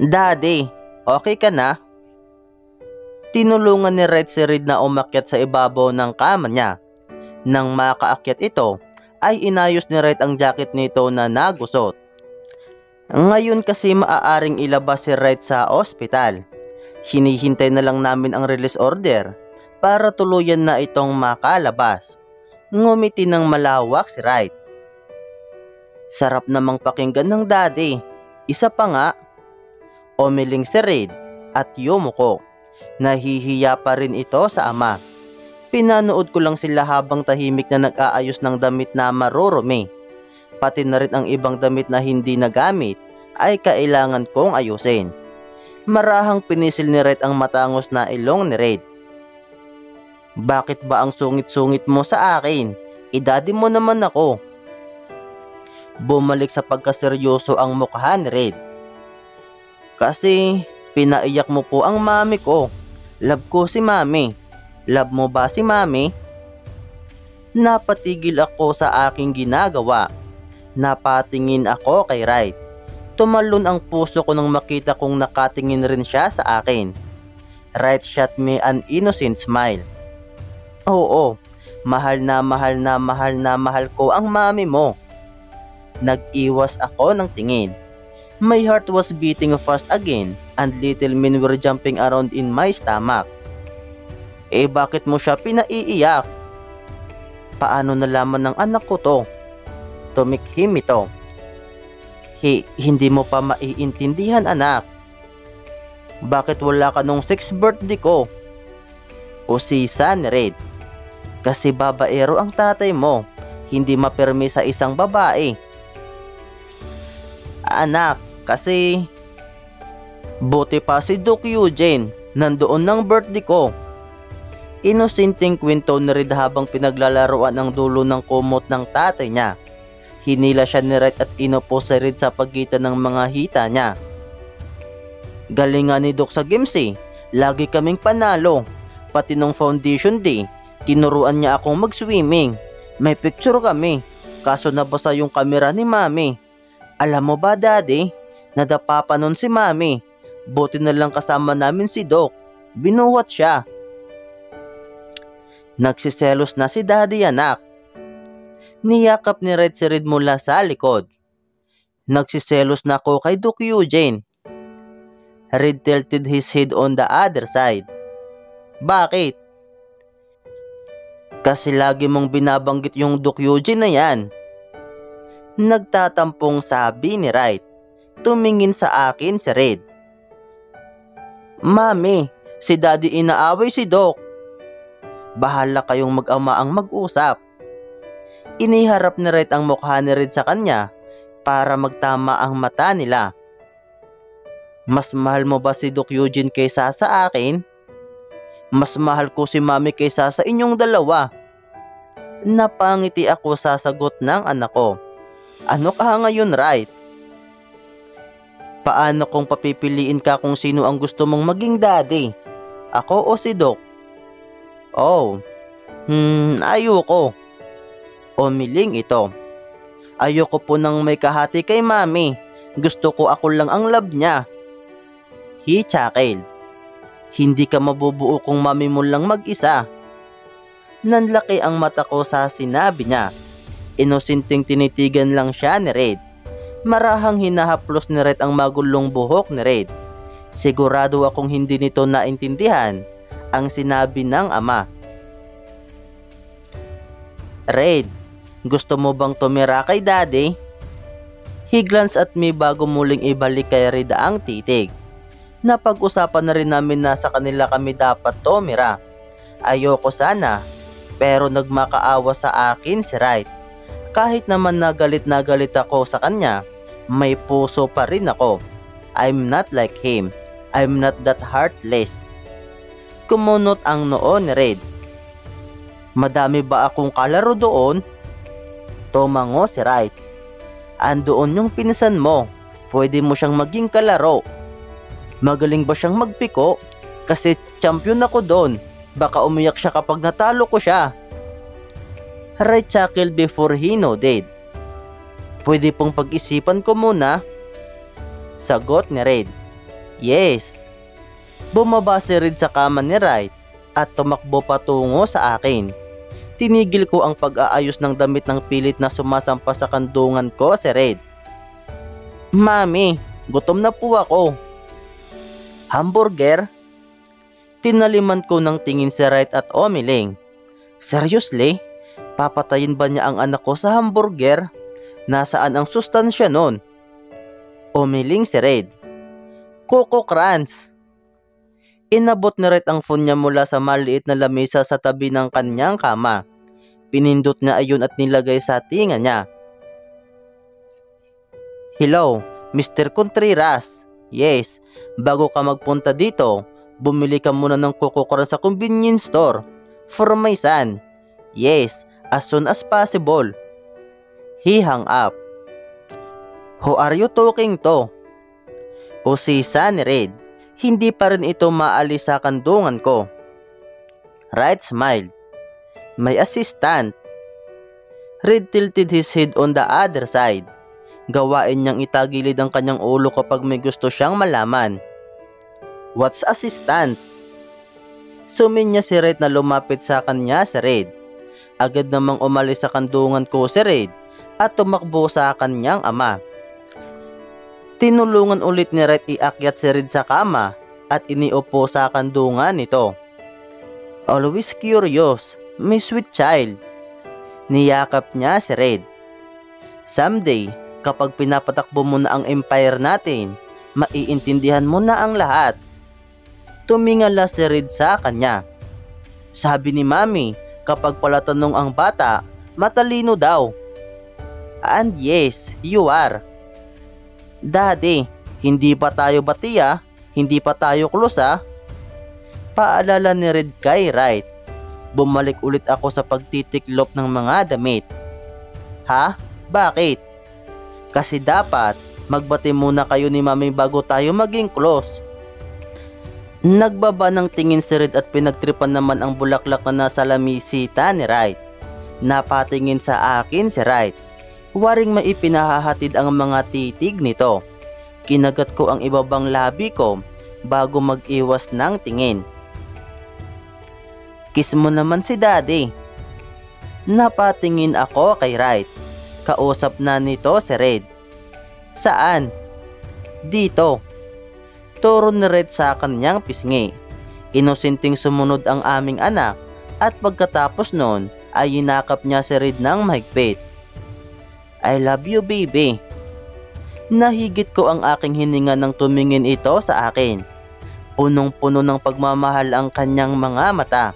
Daddy, okay ka na? Tinulungan ni Red si Reed na umakyat sa ibabaw ng kama niya. Nang makaakyat ito, ay inayos ni Red ang jacket nito na nagusot. Ngayon kasi maaaring ilabas si Red sa ospital. Hinihintay na lang namin ang release order para tuluyan na itong makalabas. Ngumiti ng malawak si Red. Sarap namang pakinggan ng daddy. Isa pa nga. Umiling si Red at yumuko. Nahihiya pa rin ito sa ama. Pinanood ko lang sila habang tahimik na nag-aayos ng damit na marurumi. Pati na rin ang ibang damit na hindi nagamit ay kailangan kong ayusin. Marahang pinisil ni Red ang matangos na ilong ni Red. Bakit ba ang sungit-sungit mo sa akin? Idadi mo naman ako. Bumalik sa pagkaseryoso ang mukha ni Red. Kasi pinaiyak mo po ang mami ko. Love ko si mami. Love mo ba si mami? Napatigil ako sa aking ginagawa. Napatingin ako kay Red. Tumalon ang puso ko nang makita kong nakatingin rin siya sa akin. Red shot me an innocent smile. Oo, mahal na mahal na mahal na mahal ko ang mami mo. Nag-iwas ako ng tingin. My heart was beating fast again and little men were jumping around in my stomach. Eh bakit mo siya pinaiiyak? Paano nalaman ng anak ko to? Tumikhim ito. Hindi mo pa maiintindihan anak. Bakit wala ka nung 6th birthday ko? Usisa ni Red. Kasi babaero ang tatay mo. Hindi mapermi sa isang babae. Anak, kasi buti pa si Duke Eugene, nandoon ng birthday ko. Inosenteng kwento ni Red habang pinaglalaroan ang dulo ng kumot ng tatay niya. Hinila siya ni Red at inupo si Red sa pagitan ng mga hita niya. Galing nga ni Duke sa games eh. Lagi kaming panalo. Pati nung foundation day, tinuruan niya akong mag-swimming. May picture kami. Kaso nabasa yung kamera ni mami. Alam mo ba daddy, nadapa pa nun si mami. Buti na lang kasama namin si Doc. Binuhat siya. Nagsiselos na si daddy anak. Niyakap ni Red si Red mula sa likod. Nagsiselos na ako kay Doc Eugene. Red tilted his head on the other side. Bakit? Kasi lagi mong binabanggit yung Doc Eugene na yan. Nagtatampong sabi ni Red. Tumingin sa akin si Red. Mami, si daddy inaaway si Doc. Bahala kayong mag-ama ang mag-usap. Iniharap ni Red ang mukha ni Red sa kanya para magtama ang mata nila. Mas mahal mo ba si Doc Eugene kaysa sa akin? Mas mahal ko si mami kaysa sa inyong dalawa. Napangiti ako sa sagot ng anak ko. Ano ka ngayon, Red? Paano kung papipiliin ka kung sino ang gusto mong maging daddy? Ako o si Doc? Oh, ayoko. Umiling ito. Ayoko po nang may kahati kay mami. Gusto ko ako lang ang love niya. Hichakil. Hindi ka mabubuo kung mami mo lang mag-isa. Nanlaki ang mata ko sa sinabi niya. Inosenteng tinitigan lang siya ni Red. Marahang hinahaplos ni Red ang magulong buhok ni Red. Sigurado akong hindi nito naintindihan ang sinabi ng ama. Red, gusto mo bang tumira kay daddy? He glanced at me bago muling ibalik kay Red ang titig. Napag-usapan na rin namin na sa kanila kami dapat tumira. Ayoko sana, pero nagmakaawa sa akin si Red. Kahit naman na galit ako sa kanya, may puso pa rin ako. I'm not like him. I'm not that heartless. Kumunot ang noo ni Red. Madami ba akong kalaro doon? Tumango si Red. Andoon yung pinsan mo. Pwede mo siyang maging kalaro. Magaling ba siyang magpiko? Kasi champion ako doon. Baka umiyak siya kapag natalo ko siya. Red chuckled before he nodded. Pwede pong pag-isipan ko muna. Sagot ni Red. Yes. Bumaba si Reid sa kama ni Wright at tumakbo patungo sa akin. Tinigil ko ang pag-aayos ng damit ng pilit na sumasampa sa kandungan ko si Reid. Mami, gutom na po ako. Hamburger? Tinaliman ko ng tingin si Wright at umiling. Seriously? Papatayin ba niya ang anak ko sa hamburger? Nasaan ang sustansya nun? Umiling si Reid. Coco Crunch. Inabot ni Wright ang phone niya mula sa maliit na lamesa sa tabi ng kanyang kama. Pinindot niya ayon at nilagay sa tinga niya. Hello, Mr. Contreras. Yes, bago ka magpunta dito, bumili ka muna ng Coco Crunch sa convenience store. For my son. Yes, as soon as possible. He hung up. Who are you talking to? O si Sunny Reid. Hindi pa rin ito maalis sa kandungan ko. Wright smiled. My assistant. Reid tilted his head on the other side. Gawain niyang itagilid ang kanyang ulo kapag may gusto siyang malaman. What's assistant? Suminya si Reid na lumapit sa kanya si Reid. Agad namang umalis sa kandungan ko si Reid at tumakbo sa kanyang ama. Tinulungan ulit ni Reid iakyat si Reid sa kama at iniupo sa kandungan nito. Always curious, my sweet child. Niyakap niya si Reid. Someday, kapag pinapatakbo mo na ang empire natin, maiintindihan mo na ang lahat. Tumingala si Reid sa kanya. Sabi ni Mami, kapag palatanong ang bata, matalino daw. And yes, you are. Daddy, hindi pa tayo batiya, hindi pa tayo klusa. Paalala ni Reid kay Wright. Bumalik ulit ako sa pagtitiklop ng mga damit. Ha? Bakit? Kasi dapat magbati muna kayo ni Mami bago tayo maging close. Nagbaba ng tingin si Reid at pinagtripan naman ang bulaklak na nasa lamisita ni Wright. Napatingin sa akin si Wright. Waring maipinahahatid ang mga titig nito. Kinagat ko ang ibabang labi ko bago mag-iwas ng tingin. Kiss mo naman si Daddy. Napatingin ako kay Wright. Kausap na nito si Reid. Saan? Dito. Turo ni Reid sa kanyang pisngi. Inusinting sumunod ang aming anak at pagkatapos noon ay inakap niya si Reid ng mahigpit. I love you, baby. Nahigit ko ang aking hininga nang tumingin ito sa akin. Punong-puno ng pagmamahal ang kanyang mga mata.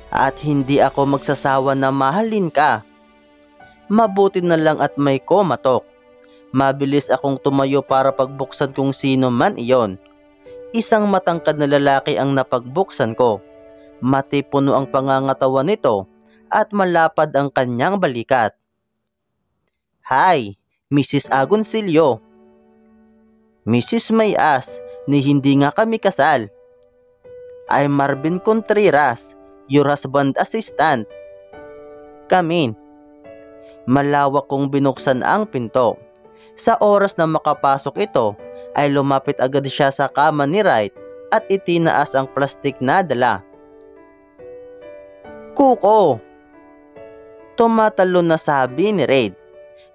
At hindi ako magsasawa na mahalin ka. Mabuti na lang at may kumatok. Mabilis akong tumayo para pagbuksan kung sino man iyon. Isang matangkad na lalaki ang napagbuksan ko. Matipuno ang pangangatawan nito at malapad ang kanyang balikat. Hi, Mrs. Agoncillo. Mrs. Mayas, ni hindi nga kami kasal. I'm Marvin Contreras, your husband assistant. Come in. Malawak kong binuksan ang pinto. Sa oras na makapasok ito, ay lumapit agad siya sa kama ni Wright at itinaas ang plastik na dala. Kuko! Tumatalon na sabi ni Reid.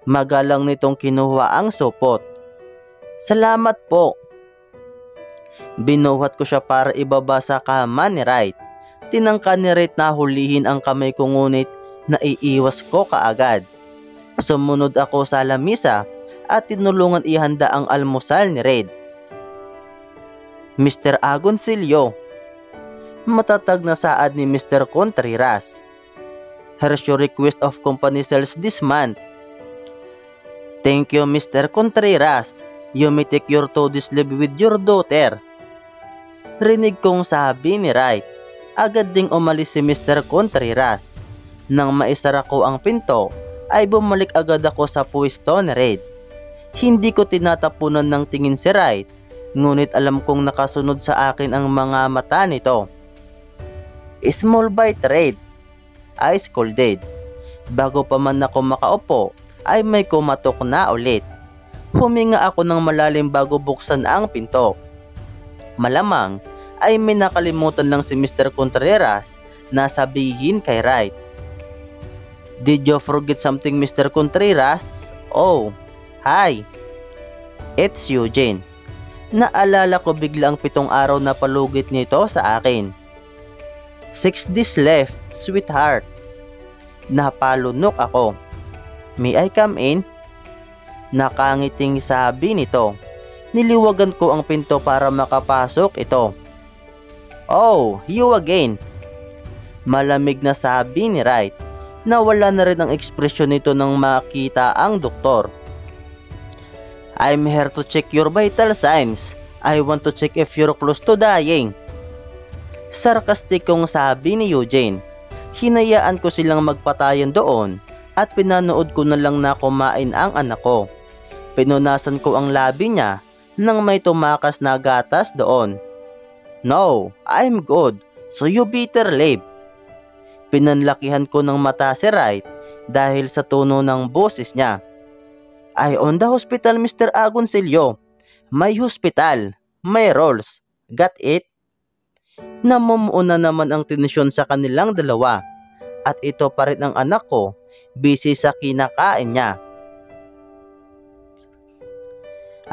Magalang nitong kinuha ang supot. Salamat po. Binuhat ko siya para ibaba sa kama ni Wright. Tinangka ni Reid na hulihin ang kamay ko ngunit naiiwas ko kaagad. Sumunod ako sa lamisa at tinulungan ihanda ang almusal ni Reid. Mr. Agoncillo. Matatag na saad ni Mr. Contreras. Here's your request of company sales this month. Thank you, Mr. Contreras. You may take your 2 days leave with your daughter. Rinig kong sabi ni Wright. Agad ding umalis si Mr. Contreras. Nang maisara ko ang pinto, ay bumalik agad ako sa pwesto ni Reid. Hindi ko tinatapunan ng tingin si Wright, ngunit alam kong nakasunod sa akin ang mga mata nito. Small bite, Reid. I scolded. Bago pa man ako makaupo, ay may kumatok na ulit. Huminga ako ng malalim bago buksan ang pinto. Malamang ay may nakalimutan lang si Mr. Contreras na sabihin kay Wright. "Did you forget something, Mr. Contreras? Oh, hi. It's Eugene." Naalala ko bigla ang 7 araw na palugit nito sa akin. 6 days left, sweetheart. Napalunok ako. "May I come in?" Nakangiting sabi nito. Niliwagan ko ang pinto para makapasok ito. "Oh, you again." Malamig na sabi ni Wright. Nawala na rin ang ekspresyon nito nang makita ang doktor. "I'm here to check your vital signs. I want to check if you're close to dying." Sarkastikong sabi ni Eugene. Hinayaan ko silang magpatayan doon at pinanood ko na lang na kumain ang anak ko. Pinunasan ko ang labi niya nang may tumakas na gatas doon. "No, I'm good, so you better leave." Pinanlakihan ko ng mata si Wright dahil sa tono ng boses niya. "I own the hospital, Mr. Agoncillo. May hospital, may rules. Got it?" Namumuo na naman ang tensyon sa kanilang dalawa. At ito pa rin ang anak ko, busy sa kinakain niya.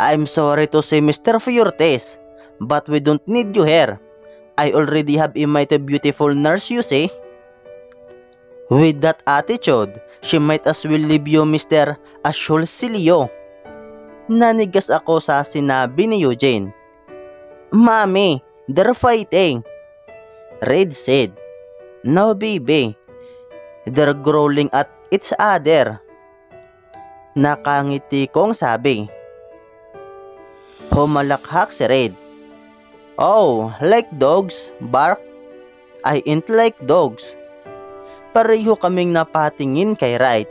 "I'm sorry to say, Mr. Fuertes, but we don't need you here. I already have a mighty beautiful nurse, you see." With that attitude, she might as well leave you, Mr. Agoncillo. Nanigas ako sa sinabi ni Eugene. "Mommy, they're fighting," Reid said. "No, baby. They're growling at each other." Nakangiti kong sabi. Humalakhak si Reid. "Oh, like dogs, bark? I ain't like dogs." Pareho kaming napatingin kay Wright.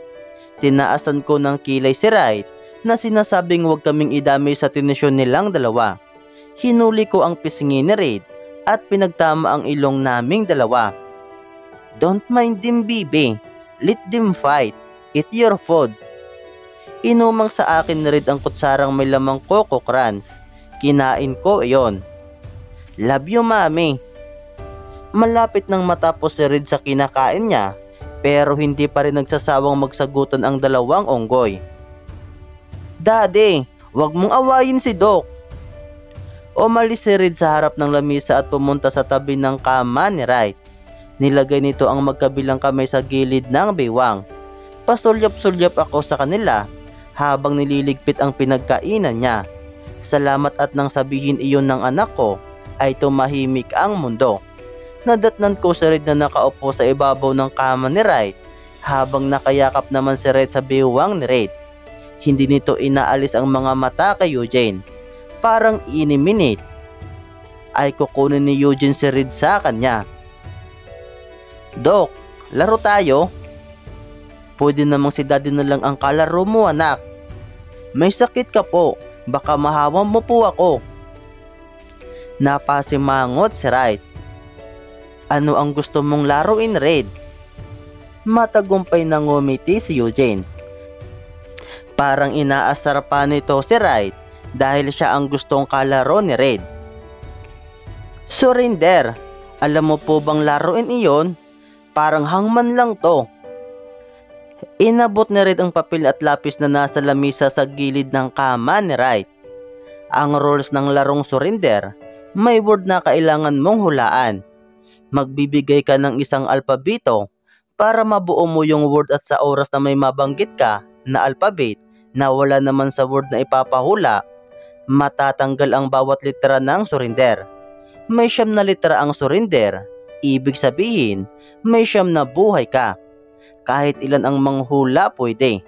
Tinaasan ko ng kilay si Wright na sinasabing huwag kaming idamay sa tensyon nilang dalawa. Hinuli ko ang pisngi ni Reid at pinagtama ang ilong naming dalawa. "Don't mind them, baby. Let them fight. Eat your food." Inumang sa akin ni Reid ang kutsarang may lamang Coco Crunch. Kinain ko iyon. "Love you, mommy." Malapit nang matapos si Reid sa kinakain niya, pero hindi pa rin nagsasawang magsagutan ang dalawang unggoy. "Daddy, wag mong awayin si Doc." Umalis si Reid sa harap ng lamisa at pumunta sa tabi ng kama ni Wright. Nilagay nito ang magkabilang kamay sa gilid ng bewang. Pasulyap-sulyap ako sa kanila habang nililigpit ang pinagkainan niya. Salamat at nang sabihin iyon ng anak ko ay tumahimik ang mundo. Nadatnan ko si Reid na nakaupo sa ibabaw ng kama ni Wright habang nakayakap naman si Reid sa bewang ni Reid. Hindi nito inaalis ang mga mata kay Eugene. Parang ini-minute ay kukunin ni Eugene si Reid sa kanya. "Doc, laro tayo?" "Pwede namang si Daddy na lang ang kalaro mo, anak." "May sakit ka po, baka mahawa mo po ako." Napasimangot si Wright. "Ano ang gusto mong laruin, Reid?" Matagumpay na ngumiti si Eugene. Parang inaasar pa nito si Wright dahil siya ang gustong kalaro ni Reid. "Surrender, alam mo po bang laruin iyon? Parang hangman lang to." Inabot ni Reid ang papel at lapis na nasa lamisa sa gilid ng kama ni Wright. Ang rules ng larong surrender, may word na kailangan mong hulaan. Magbibigay ka ng isang alpabito para mabuo mo yung word at sa oras na may mabanggit ka na alphabet na wala naman sa word na ipapahula, matatanggal ang bawat litera ng surrender. May 9 na litera ang surrender, ibig sabihin may 9 na buhay ka. Kahit ilan ang manghula pwede.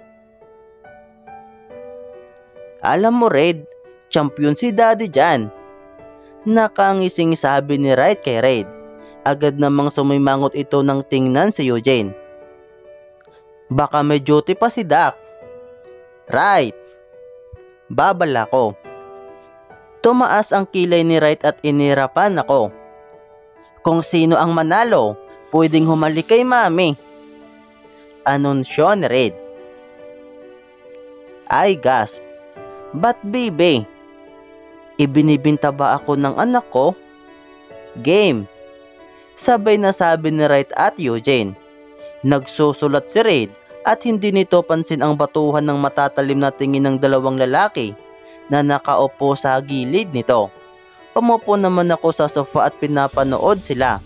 "Alam mo, Reid, champion si Daddy dyan." Nakangising sabi ni Wright kay Reid. Agad namang sumimangot ito nang tingnan si Eugene. "Baka may duty pa si Doc." "Right." Babala ko. Tumaas ang kilay ni Wright at inirapan ako. "Kung sino ang manalo, pwedeng humalik kay Mami," anunsyo ni Reid. I gasp. But baby, ibinibinta ba ako ng anak ko? Game. Sabay na sabi ni Wright at Eugene. Nagsusulat si Reid at hindi nito pansin ang batuhan ng matatalim na tingin ng dalawang lalaki na nakaupo sa gilid nito. Umupo naman ako sa sofa at pinapanood sila.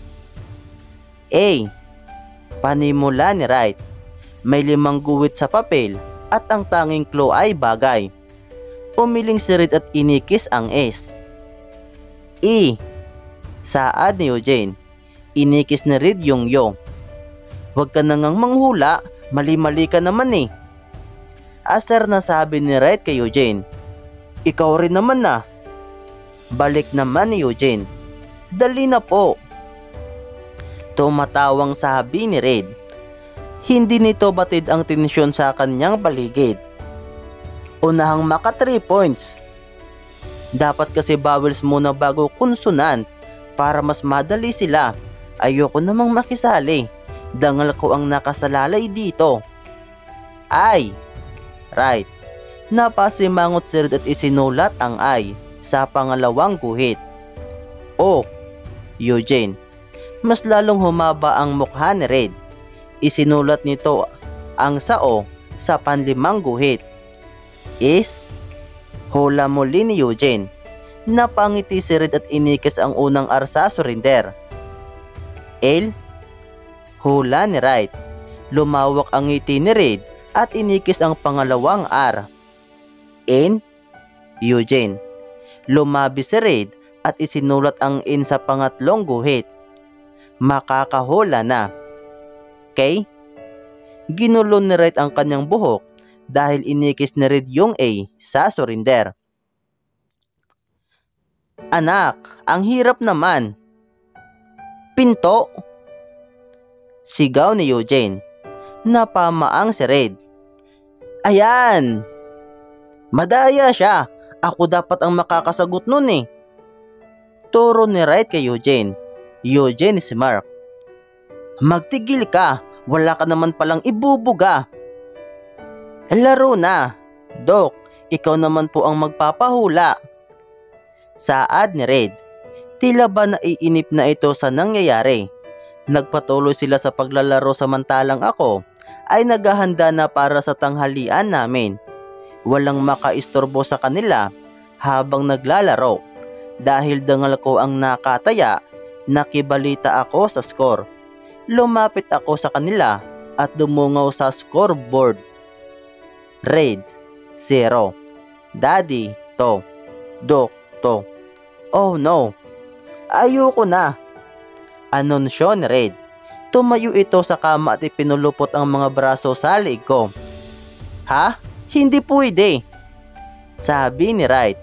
Panimula ni Wright. May 5 guhit sa papel at ang tanging clue ay bagay. Umiling si Reid at inikis ang S. Saad ni Eugene. Inikis ni Reid yung yo. Huwag ka na ngang manghula, mali-mali ka naman eh. Asar na sabi ni Wright kay Eugene. Ikaw rin naman na. Balik naman ni Eugene. Dali na po. Tumatawang sabi ni Reid. Hindi nito batid ang tensyon sa kanyang paligid. Unahang maka 3 points. Dapat kasi vowels muna bago consonant para mas madali sila. Ayoko namang makisali. Dangal ko ang nakasalalay dito. Right. Napasimangot si Reid at isinulat ang I sa pangalawang guhit. Eugene. Mas lalong humaba ang mukha ni Reid. Isinulat nito ang sa O sa panlimang guhit. Hula muli ni Eugene. Napangiti si Reid at inikis ang unang R sa surrender. Hula ni Wright. Lumawak ang ngiti ni Reid at inikis ang pangalawang R. Eugene. Lumabi si Reid at isinulat ang N sa pangatlong guhit. Makakahula na. Ginulo ni Wright ang kanyang buhok dahil inikis ni Reid yung A sa surrender. Anak, ang hirap naman. Pinto. Sigaw ni Eugene. Napamaang si Reid. Ayan! Madaya siya. Ako dapat ang makakasagot nun eh. Turo ni Wright kay Eugene. Eugene smirk. Magtigil ka. Wala ka naman palang ibubuga. Laro na. Doc, ikaw naman po ang magpapahula. Saad ni Reid. Tila ba naiinip na ito sa nangyayari? Nagpatuloy sila sa paglalaro samantalang ako ay naghahanda na para sa tanghalian namin. Walang makaistorbo sa kanila habang naglalaro. Dahil dangal ko ang nakataya, nakibalita ako sa score. Lumapit ako sa kanila at dumungaw sa scoreboard. Reid, 0. Daddy, to. Doc, to. Oh no, ayoko na. Anunsyo ni Reid. Tumayo ito sa kama at ipinulupot ang mga braso sa liig ko. Ha? Hindi pwede. Sabi ni Wright.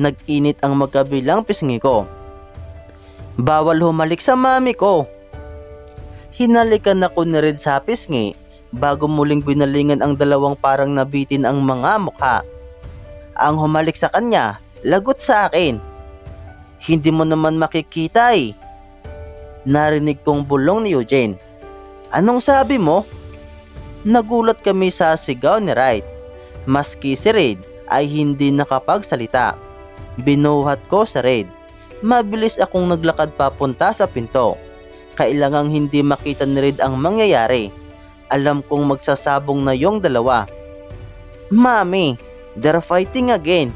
Nag-init ang magkabilang pisngi ko. Bawal humalik sa mami ko. Hinalikan ako ni Reid sa pisngi bago muling binalingan ang dalawang parang nabitin ang mga mukha. Ang humalik sa kanya, lagot sa akin. Hindi mo naman makikita eh. Narinig kong bulong ni Eugene. Anong sabi mo? Nagulat kami sa sigaw ni Wright. Maski si Reid ay hindi nakapagsalita. Binuhat ko sa Reid. Mabilis akong naglakad papunta sa pinto. Kailangang hindi makita ni Reid ang mangyayari. Alam kong magsasabong na yung dalawa. Mami, they're fighting again.